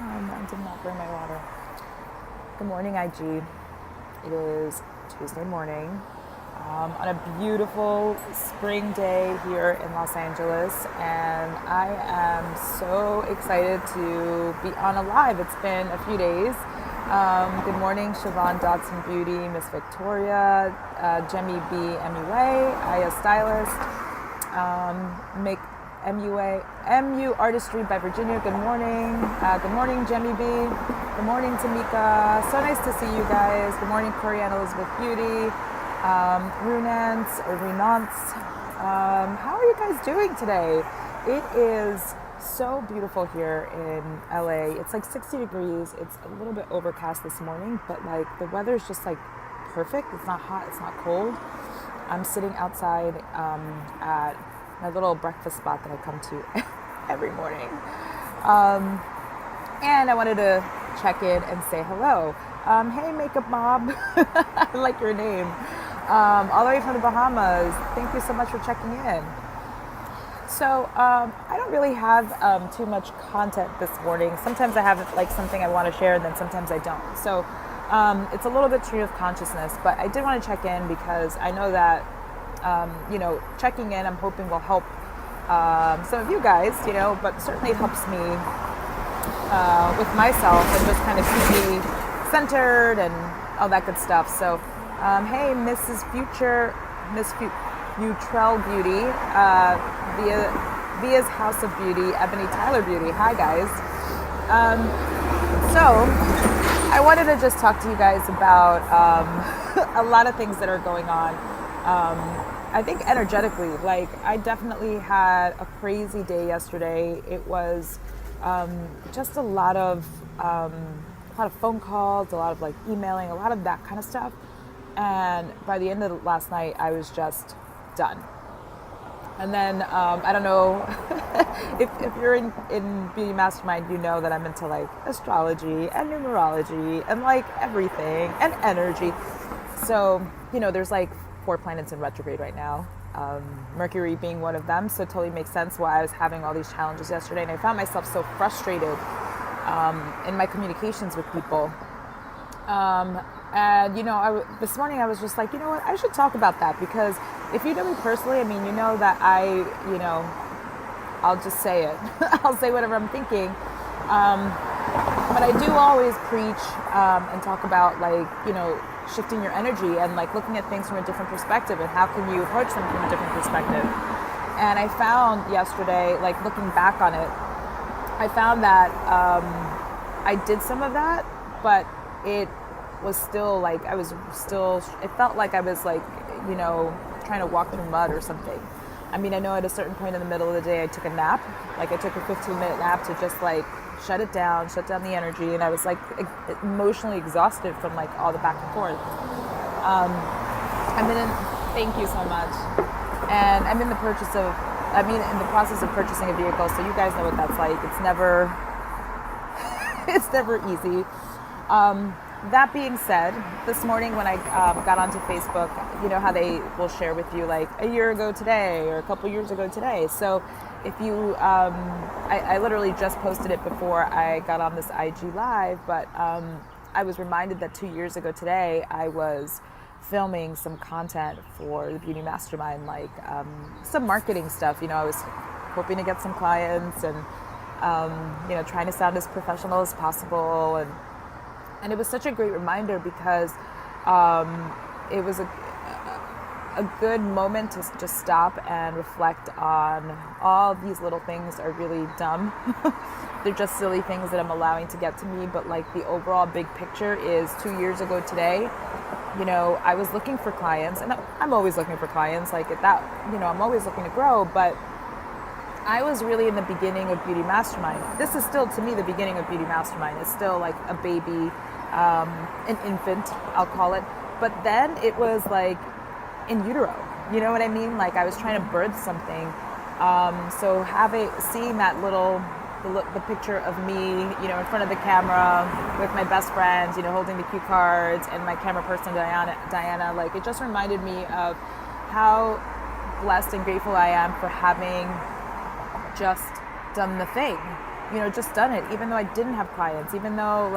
I did not bring my water. Good morning, IG. It is Tuesday morning on a beautiful spring day here in Los Angeles, and I am so excited to be on a live. It's been a few days. Good morning, Siobhan Dodson Beauty, Miss Victoria, Jemmy B, MUA, Aya Stylist, Make MU Artistry by Virginia. Good morning. Good morning, Jemmy B. Good morning, Tamika. So nice to see you guys. Good morning, Corianne Elizabeth Beauty, Renance. How are you guys doing today? It is so beautiful here in LA. It's like 60 degrees. It's a little bit overcast this morning, but like the weather is just like perfect. It's not hot, it's not cold. I'm sitting outside at my little breakfast spot that I come to every morning. And I wanted to check in and say hello. Hey, Makeup Mob. I like your name. All the way from the Bahamas. Thank you so much for checking in. So I don't really have too much content this morning. Sometimes I have like something I want to share, and then sometimes I don't. So it's a little bit stream of consciousness, but I did want to check in because I know that checking in, I'm hoping will help some of you guys, but certainly it helps me with myself and just kind of keep me centered and all that good stuff. So, hey, Mrs. Future, Miss Futrell Beauty, Via's House of Beauty, Ebony Tyler Beauty. Hi, guys. So, I wanted to just talk to you guys about a lot of things that are going on. I think energetically, like I definitely had a crazy day yesterday. It was just a lot of phone calls, a lot of like emailing, a lot of that kind of stuff. And by the end of last night, I was just done. And then I don't know if you're in Beauty Mastermind, you know that I'm into like astrology and numerology and like everything and energy. So there's like 4 planets in retrograde right now, Mercury being one of them, so it totally makes sense why I was having all these challenges yesterday, and I found myself so frustrated in my communications with people. This morning I was just like, you know what, I should talk about that, because if you know me personally, I mean, you know that I'll just say it. I'll say whatever I'm thinking. But I do always preach and talk about shifting your energy and like looking at things from a different perspective and how can you approach them from a different perspective. And I found yesterday, like looking back on it, I found that I did some of that, but it was still like it felt like I was like, trying to walk through mud or something. I mean, I know at a certain point in the middle of the day I took a nap, like I took a 15-minute nap to just like shut down the energy, and I was like emotionally exhausted from like all the back and forth. Thank you so much. And I'm in the process of purchasing a vehicle, so you guys know what that's like. It's never easy. That being said, this morning when I got onto Facebook, you know how they will share with you like a year ago today or a couple years ago today. So if you, I literally just posted it before I got on this IG live, but I was reminded that 2 years ago today, I was filming some content for the Beauty Mastermind, like some marketing stuff. I was hoping to get some clients and, trying to sound as professional as possible. And it was such a great reminder because it was a good moment to just stop and reflect on all these little things are really dumb. They're just silly things that I'm allowing to get to me, but like the overall big picture is 2 years ago today, I was looking for clients, and I'm always looking for clients, like at that, I'm always looking to grow, but I was really in the beginning of Beauty Mastermind. This is still, to me, the beginning of Beauty Mastermind. It's still like a baby, an infant, I'll call it. But then it was like in utero, you know what I mean? Like I was trying to birth something. So seeing that the picture of me, in front of the camera with my best friends, holding the cue cards, and my camera person, Diana, like it just reminded me of how blessed and grateful I am for having just done the thing. just done it, even though I didn't have clients, even though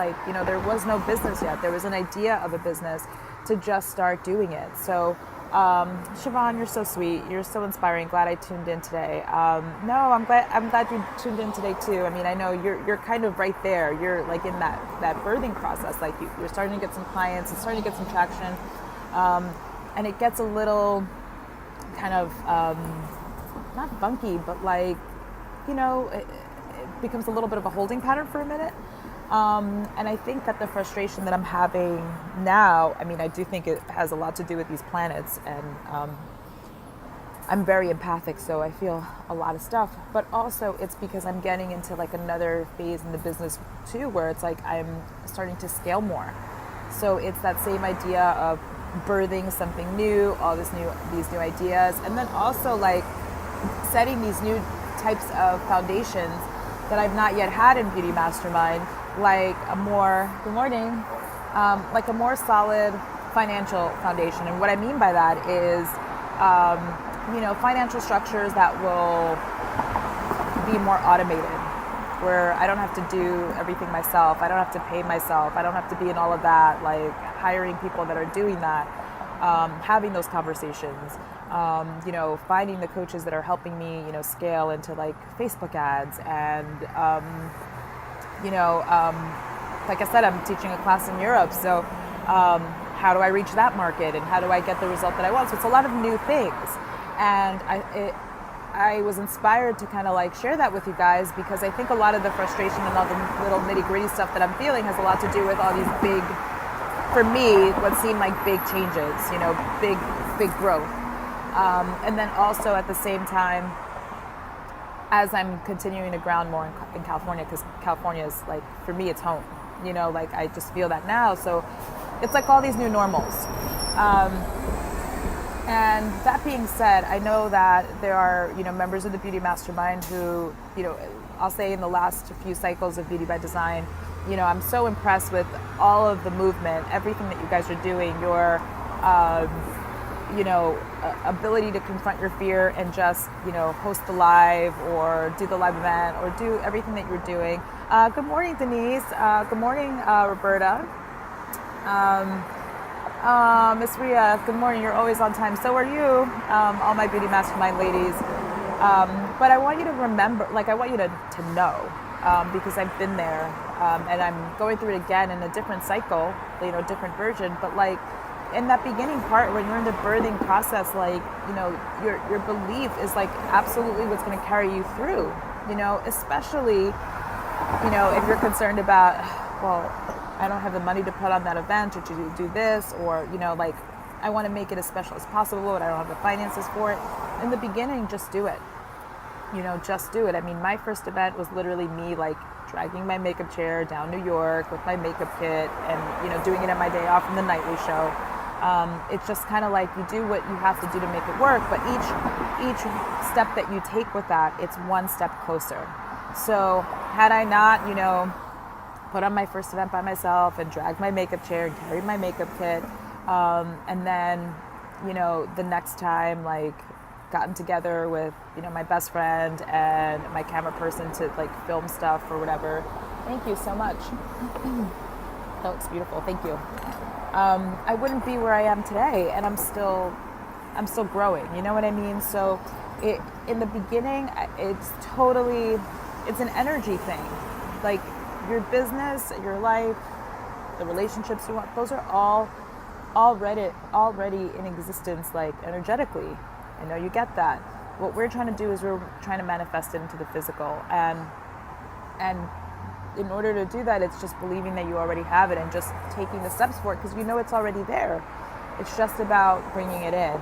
there was no business yet. There was an idea of a business to just start doing it. So Siobhan, you're so sweet. You're so inspiring. Glad I tuned in today. No, I'm glad you tuned in today too. I mean, I know you're kind of right there. You're like in that birthing process. Like you're starting to get some clients and starting to get some traction. And it gets a little kind of not funky, but like, it becomes a little bit of a holding pattern for a minute. And I think that the frustration that I'm having now, I mean, I do think it has a lot to do with these planets, and I'm very empathic, so I feel a lot of stuff, but also it's because I'm getting into like another phase in the business too, where it's like I'm starting to scale more. So it's that same idea of birthing something new, all these new ideas, and then also like setting these new types of foundations that I've not yet had in Beauty Mastermind, like a more, good morning, like a more solid financial foundation. And what I mean by that is, financial structures that will be more automated, where I don't have to do everything myself. I don't have to pay myself. I don't have to be in all of that, like hiring people that are doing that, having those conversations, finding the coaches that are helping me, scale into like Facebook ads. And, like I said, I'm teaching a class in Europe. So how do I reach that market, and how do I get the result that I want? So it's a lot of new things. And I was inspired to kind of like share that with you guys, because I think a lot of the frustration and all the little nitty gritty stuff that I'm feeling has a lot to do with all these big, for me, what seem like big changes, big growth. And then also at the same time, as I'm continuing to ground more in California, because California is like, for me, it's home, like I just feel that now. So it's like all these new normals. And that being said, I know that there are, members of the Beauty Mastermind who, I'll say in the last few cycles of Beauty by Design, I'm so impressed with all of the movement, everything that you guys are doing, your, ability to confront your fear and just, host the live or do the live event or do everything that you're doing. Good morning, Denise. Good morning, Roberta. Miss Ria, good morning. You're always on time. So are you, all my Beauty Mastermind ladies. But I want you to remember, I want you to know, because I've been there, and I'm going through it again in a different cycle, different version. But in that beginning part, when you're in the birthing process, your belief is absolutely what's going to carry you through, especially, if you're concerned about, well, I don't have the money to put on that event or to do this, or, I want to make it as special as possible, but I don't have the finances for it. In the beginning, just do it. Just do it. I mean, my first event was literally me, dragging my makeup chair down New York with my makeup kit and, doing it at my day off from the nightly show. It's just kind of you do what you have to do to make it work, but each step that you take with that, it's one step closer. So had I not, put on my first event by myself and dragged my makeup chair and carried my makeup kit, and then, the next time, gotten together with, my best friend and my camera person to film stuff or whatever. Thank you so much. That looks beautiful. Thank you. I wouldn't be where I am today, and I'm still growing. You know what I mean? So in the beginning, it's an energy thing. Your business, your life, the relationships you want, those are all already in existence, energetically. I know you get that. What we're trying to do is we're trying to manifest it into the physical, and in order to do that, it's just believing that you already have it and just taking the steps for it, because it's already there. It's just about bringing it in,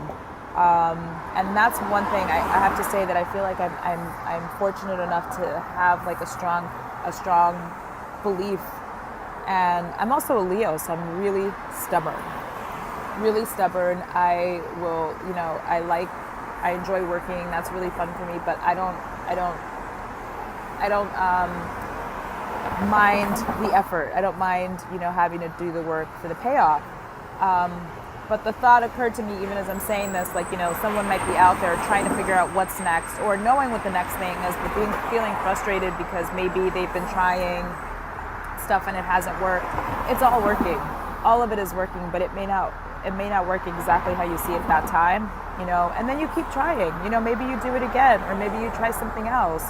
and that's one thing I have to say, that I feel like I'm fortunate enough to have a strong belief. And I'm also a Leo, so I'm really stubborn. I will, I enjoy working. That's really fun for me, but I don't mind the effort. I don't mind, having to do the work for the payoff. But the thought occurred to me, even as I'm saying this, like, someone might be out there trying to figure out what's next, or knowing what the next thing is, but feeling frustrated because maybe they've been trying stuff and it hasn't worked. It's all working. All of it is working, but it may not work exactly how you see it at that time, and then you keep trying. Maybe you do it again, or maybe you try something else.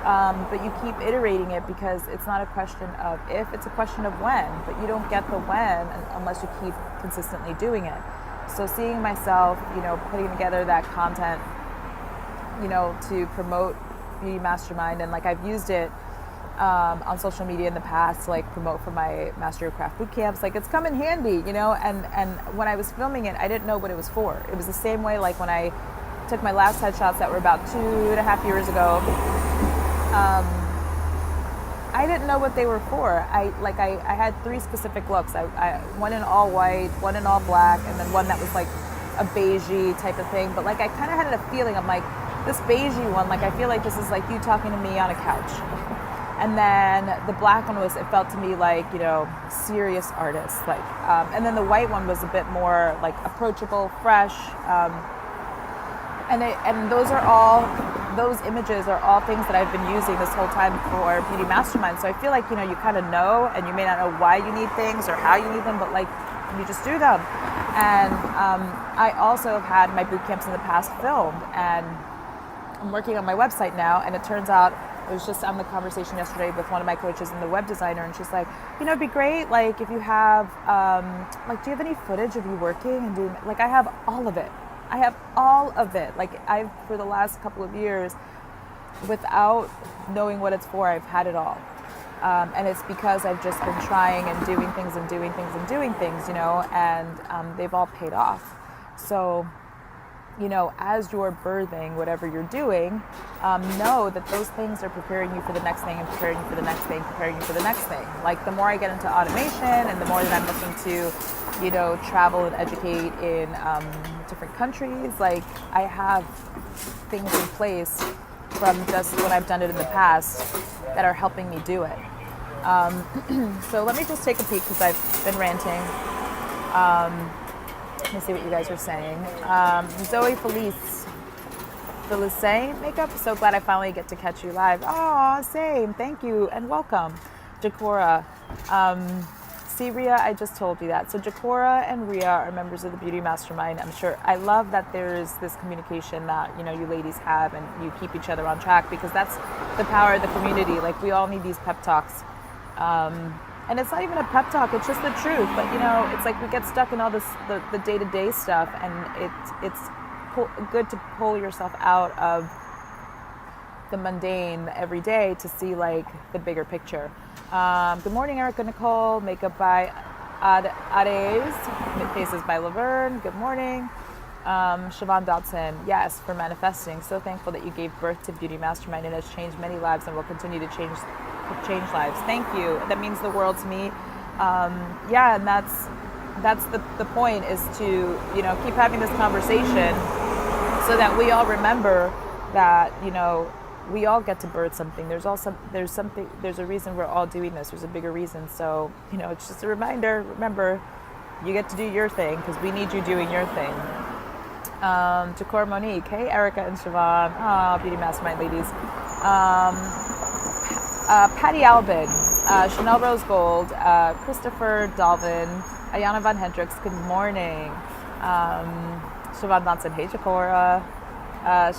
But you keep iterating it, because it's not a question of if, it's a question of when. But you don't get the when unless you keep consistently doing it. So seeing myself, putting together that content, to promote Beauty Mastermind, and like I've used it on social media in the past, like promote for my Master Your Craft boot camps. Like, it's come in handy, and when I was filming it, I didn't know what it was for. It was the same way like when I took my last headshots that were about 2.5 years ago. I didn't know what they were for. I had 3 specific looks. I one in all white, one in all black, and then one that was like a beigey type of thing. But like, I kind of had a feeling, I'm like, this beigey one, like, I feel like this is like you talking to me on a couch. And then the black one it felt to me like, serious artist. Like, and then the white one was a bit more like approachable, fresh. And those images are all things that I've been using this whole time for Beauty Mastermind. So I feel like, you kind of know, and you may not know why you need things or how you need them, but like, you just do them. And I also have had my boot camps in the past filmed, and I'm working on my website now, and it turns out, I was just on the conversation yesterday with one of my coaches and the web designer, and she's like, it'd be great, like, if you have, do you have any footage of you working and doing, like, I have all of it. I have all of it. Like, for the last couple of years, without knowing what it's for, I've had it all. And it's because I've just been trying and doing things and doing things and doing things, and they've all paid off. So, as you're birthing whatever you're doing, know that those things are preparing you for the next thing, and preparing you for the next thing, preparing you for the next thing. Like, the more I get into automation, and the more that I'm looking to, travel and educate in different countries, like, I have things in place from just when I've done it in the past that are helping me do it. So let me just take a peek, because I've been ranting. Let me see what you guys are saying. Zoe Felice makeup. So glad I finally get to catch you live. Oh, same. Thank you and welcome. Jacora. See, Ria, I just told you that. So Jacora and Ria are members of the Beauty Mastermind. I'm sure. I love that there's this communication that, you ladies have, and you keep each other on track, because that's the power of the community. Like, we all need these pep talks. And it's not even a pep talk, it's just the truth. But, it's like we get stuck in all this, the day-to-day stuff, and it's good to pull yourself out of the mundane every day to see, like, the bigger picture. Good morning, Erica Nicole. Makeup by Ades. Faces by Laverne. Good morning. Siobhan Dotson. Yes, for manifesting. So thankful that you gave birth to Beauty Mastermind. It has changed many lives and will continue to change lives. Thank you. That means the world to me. And that's the point, is to, keep having this conversation, so that we all remember that, we all get to birth something. There's a reason we're all doing this. There's a bigger reason. So, it's just a reminder. Remember, you get to do your thing, because we need you doing your thing. Jacor Monique. Hey, Erica and Siobhan. Beauty Mastermind ladies. Patty Albin. Chanel Rose Gold. Christopher Dalvin. Ayana Von Hendricks. Good morning. Siobhan Johnson. Hey, Jacora.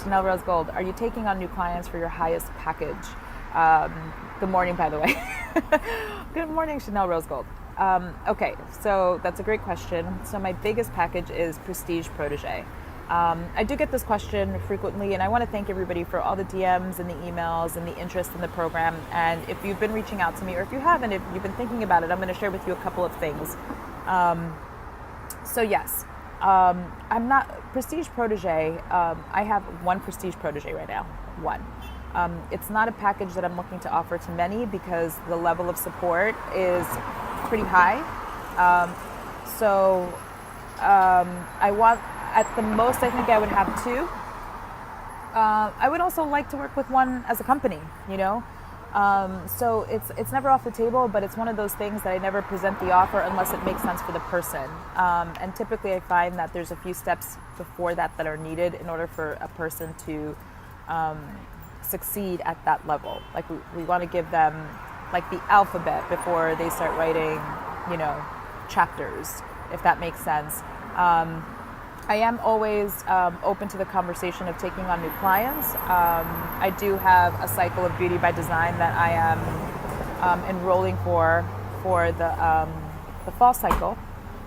Chanel Rose Gold, are you taking on new clients for your highest package? Good morning, by the way. Good morning, Chanel Rose Gold. Okay, so that's a great question. So my biggest package is Prestige Protege. I do get this question frequently, and I want to thank everybody for all the DMs and the emails and the interest in the program. And if you've been reaching out to me, or if you haven't, if you've been thinking about it, I'm going to share with you a couple of things. So yes. I'm not Prestige Protege. I have one Prestige Protege right now. One. It's not a package that I'm looking to offer to many, because the level of support is pretty high. I want, at the most, I think I would have 2. I would also like to work with one as a company, So it's never off the table, but it's one of those things that I never present the offer unless it makes sense for the person. And typically I find that there's a few steps before that are needed in order for a person to succeed at that level. Like we want to give them like the alphabet before they start writing, chapters, if that makes sense. I am always open to the conversation of taking on new clients. I do have a cycle of Beauty by Design that I am enrolling for the fall cycle,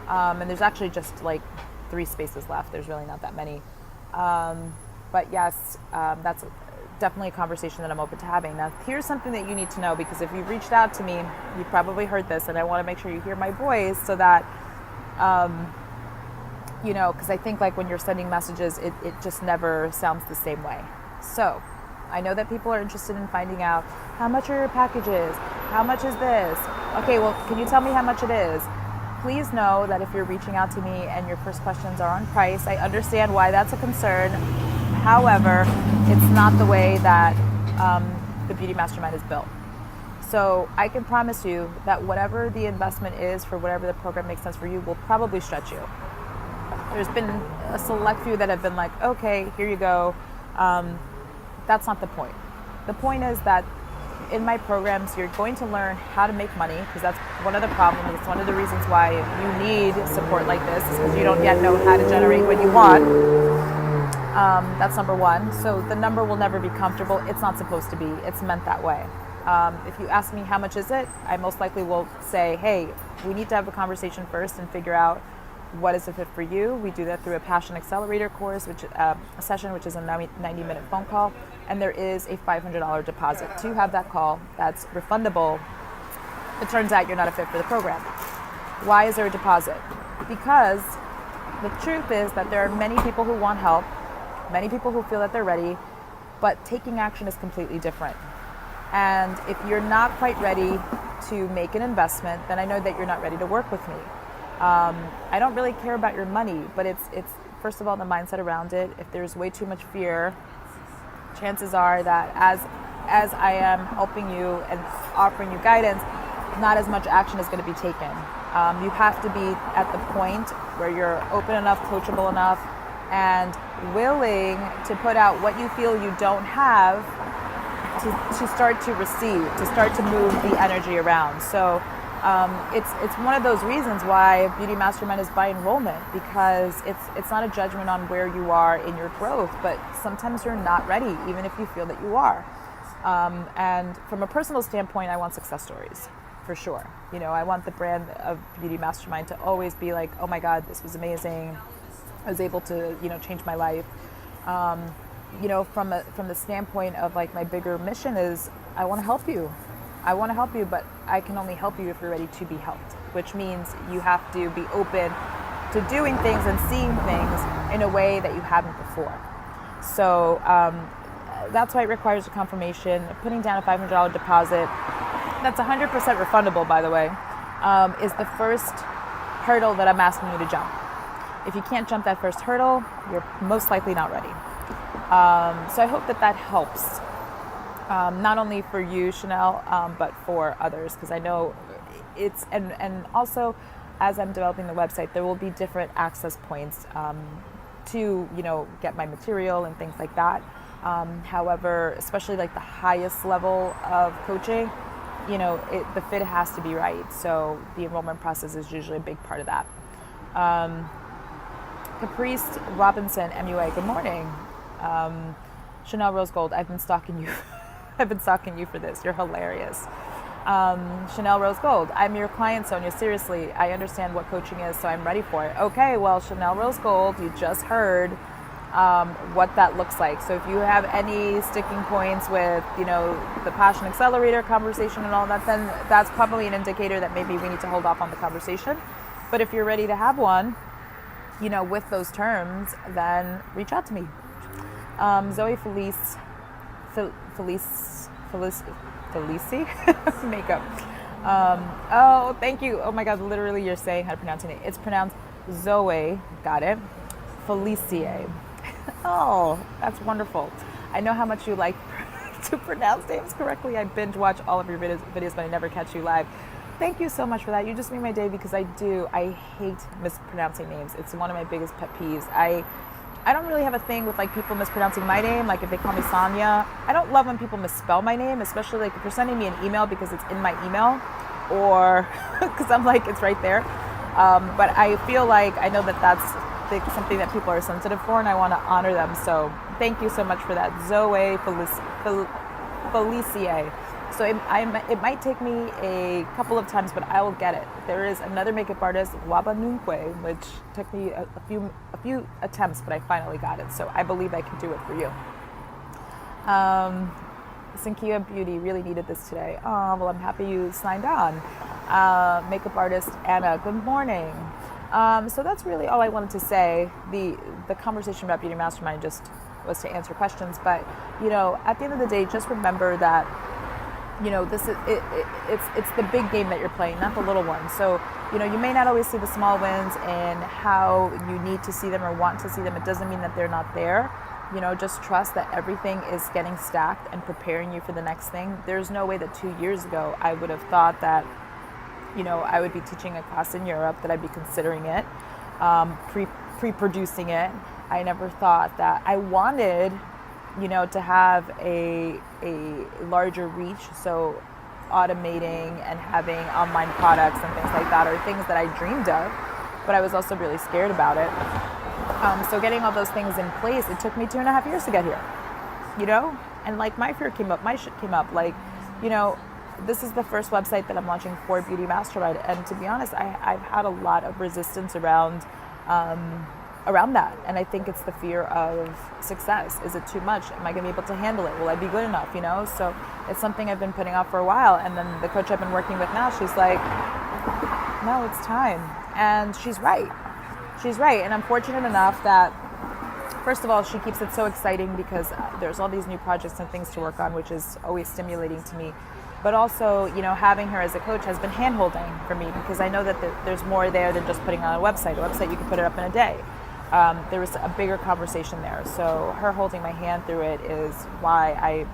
and there's actually just like 3 spaces left. There's really not that many, but yes, that's definitely a conversation that I'm open to having. Now, here's something that you need to know, because if you've reached out to me, you probably heard this, and I want to make sure you hear my voice so that. Because I think like when you're sending messages, it just never sounds the same way. So I know that people are interested in finding out how much are your packages? How much is this? Okay, well, can you tell me how much it is? Please know that if you're reaching out to me and your first questions are on price, I understand why that's a concern. However, it's not the way that the Beauty Mastermind is built. So I can promise you that whatever the investment is for whatever the program makes sense for you will probably stretch you. There's been a select few that have been like, okay, here you go. That's not the point. The point is that in my programs, you're going to learn how to make money, because that's one of the problems. It's one of the reasons why you need support like this, is because you don't yet know how to generate what you want. That's number one. So the number will never be comfortable. It's not supposed to be. It's meant that way. If you ask me how much is it, I most likely will say, hey, we need to have a conversation first and figure out what is a fit for you. We do that through a Passion Accelerator course, which a session, which is a 90-minute phone call, and there is a $500 deposit to have that call. That's refundable. It turns out you're not a fit for the program. Why is there a deposit? Because the truth is that there are many people who want help, many people who feel that they're ready, but taking action is completely different. And if you're not quite ready to make an investment, then I know that you're not ready to work with me. I don't really care about your money, but it's first of all the mindset around it. If there's way too much fear, chances are that as I am helping you and offering you guidance, not as much action is going to be taken. You have to be at the point where you're open enough, coachable enough, and willing to put out what you feel you don't have to start to receive, to start to move the energy around. So it's one of those reasons why Beauty Mastermind is by enrollment, because it's not a judgment on where you are in your growth, but sometimes you're not ready, even if you feel that you are. And from a personal standpoint, I want success stories, for sure. I want the brand of Beauty Mastermind to always be like, oh my God, this was amazing. I was able to, change my life. From the standpoint of like my bigger mission is I want to help you. I want to help you, but I can only help you if you're ready to be helped, which means you have to be open to doing things and seeing things in a way that you haven't before. So that's why it requires a confirmation. Putting down a $500 deposit, that's 100% refundable, by the way, is the first hurdle that I'm asking you to jump. If you can't jump that first hurdle, you're most likely not ready. So I hope that helps. Not only for you, Chanel, but for others, because I know it's, and also as I'm developing the website, there will be different access points to, get my material and things like that. However, especially like the highest level of coaching, the fit has to be right. So the enrollment process is usually a big part of that. Caprice Robinson, MUA, good morning. Chanel Rose Gold, I've been stalking you. I've been stalking you for this. You're hilarious. Chanel Rose Gold, I'm your client, Sonia. Seriously, I understand what coaching is, so I'm ready for it. Okay, well, Chanel Rose Gold, you just heard what that looks like. So if you have any sticking points with, the Passion Accelerator conversation and all that, then that's probably an indicator that maybe we need to hold off on the conversation. But if you're ready to have one, with those terms, then reach out to me. Zoe Felice makeup. Oh, thank you. Oh my God, literally you're saying how to pronounce it. It's pronounced Zoe, got it, Felicie. Oh, that's wonderful. I know how much you like to pronounce names correctly. I binge watch all of your videos, but I never catch you live. Thank you so much for that. You just made my day because I hate mispronouncing names. It's one of my biggest pet peeves. I don't really have a thing with like people mispronouncing my name. Like if they call me Sonia, I don't love when people misspell my name, especially like if you're sending me an email because it's in my email or because I'm like, it's right there. But I feel like I know that that's something that people are sensitive for and I want to honor them. So thank you so much for that. Zoe Felicie. So it might take me a couple of times, but I will get it. There is another makeup artist, Wabanunkwe, which took me a few attempts, but I finally got it. So I believe I can do it for you. Sinkia Beauty really needed this today. Oh, well, I'm happy you signed on. Makeup artist Anna, good morning. So that's really all I wanted to say. The conversation about Beauty Mastermind just was to answer questions, but at the end of the day, just remember that this is it's the big game that you're playing, not the little one. So you may not always see the small wins and how you need to see them or want to see them. It doesn't mean that they're not there. Just trust that everything is getting stacked and preparing you for the next thing. There's no way that 2 years ago I would have thought that I would be teaching a class in Europe, that I'd be considering it, pre-producing it. I never thought that I wanted to have a larger reach. So automating and having online products and things like that are things that I dreamed of, but I was also really scared about it. So getting all those things in place, it took me 2.5 years to get here, and like my fear came up, my shit came up. Like, this is the first website that I'm launching for Beauty Mastermind. And to be honest, I've had a lot of resistance around that. And I think it's the fear of success. Is it too much? Am I going to be able to handle it? Will I be good enough? So it's something I've been putting off for a while. And then the coach I've been working with now, she's like, no, it's time. And she's right. She's right. And I'm fortunate enough that, first of all, she keeps it so exciting because there's all these new projects and things to work on, which is always stimulating to me. But also, having her as a coach has been hand-holding for me because I know that there's more there than just putting on a website. A website, you can put it up in a day. There was a bigger conversation there. So her holding my hand through it is why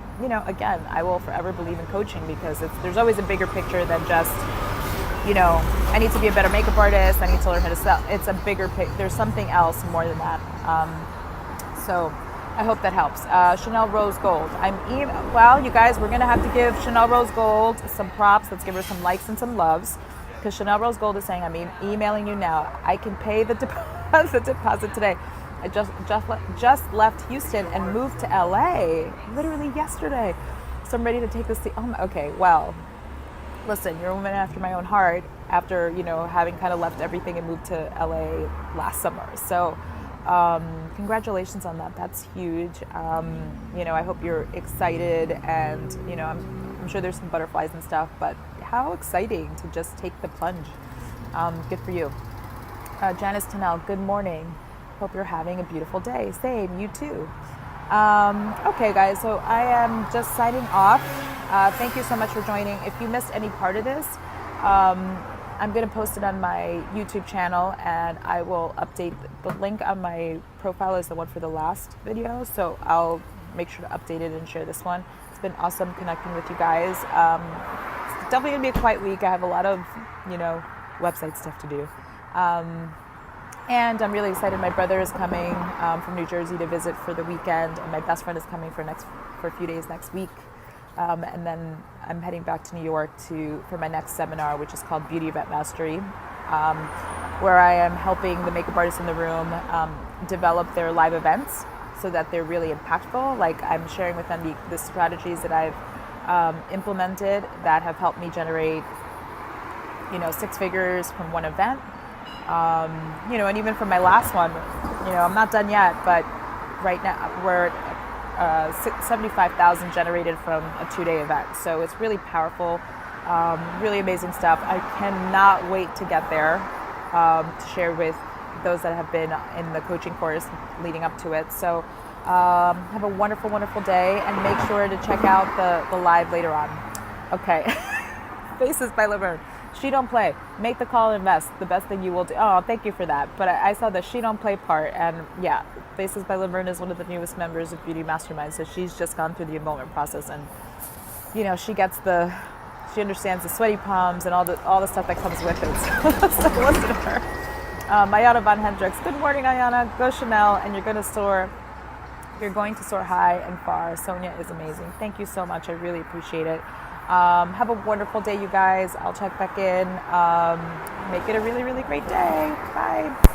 again, I will forever believe in coaching because there's always a bigger picture than just, I need to be a better makeup artist. I need to learn how to sell. It's a bigger picture. There's something else more than that. So I hope that helps. Chanel Rose Gold. Well, you guys, we're going to have to give Chanel Rose Gold some props. Let's give her some likes and some loves. Because Chanel Rose Gold is saying, I'm emailing you now. I can pay the deposit today. I just left Houston and moved to LA literally yesterday. So I'm ready to take this to, okay, well, listen, you're a woman after my own heart after, having kind of left everything and moved to LA last summer. So congratulations on that. That's huge. I hope you're excited and, I'm sure there's some butterflies and stuff, but how exciting to just take the plunge. Good for you. Janice Tennell, good morning. Hope you're having a beautiful day. Same, you too. Okay, guys, so I am just signing off. Thank you so much for joining. If you missed any part of this, I'm going to post it on my YouTube channel and I will update the link on my profile is the one for the last video. So I'll make sure to update it and share this one. It's been awesome connecting with you guys. It's definitely going to be a quiet week. I have a lot of, website stuff to do. And I'm really excited. My brother is coming from New Jersey to visit for the weekend, and my best friend is coming for a few days next week. And then I'm heading back to New York for my next seminar, which is called Beauty Event Mastery, where I am helping the makeup artists in the room develop their live events so that they're really impactful. Like I'm sharing with them the strategies that I've implemented that have helped me generate, 6 figures from one event. And even from my last one, I'm not done yet, but right now we're at 75,000 generated from a 2-day event. So it's really powerful, really amazing stuff. I cannot wait to get there to share with those that have been in the coaching course leading up to it. So have a wonderful, wonderful day and make sure to check out the live later on. Okay. Faces by Laverne. She don't play. Make the call, invest. The best thing you will do. Oh, thank you for that. But I saw the she don't play part, and yeah, Faces by Laverne is one of the newest members of Beauty Mastermind, so she's just gone through the enrollment process, and she understands the sweaty palms and all the stuff that comes with it. So listen to her. Ayana Von Hendricks. Good morning, Ayana. Go Chanel, and you're going to soar. You're going to soar high and far. Sonia is amazing. Thank you so much. I really appreciate it. Have a wonderful day, you guys. I'll check back in. Make it a really, really great day. Bye.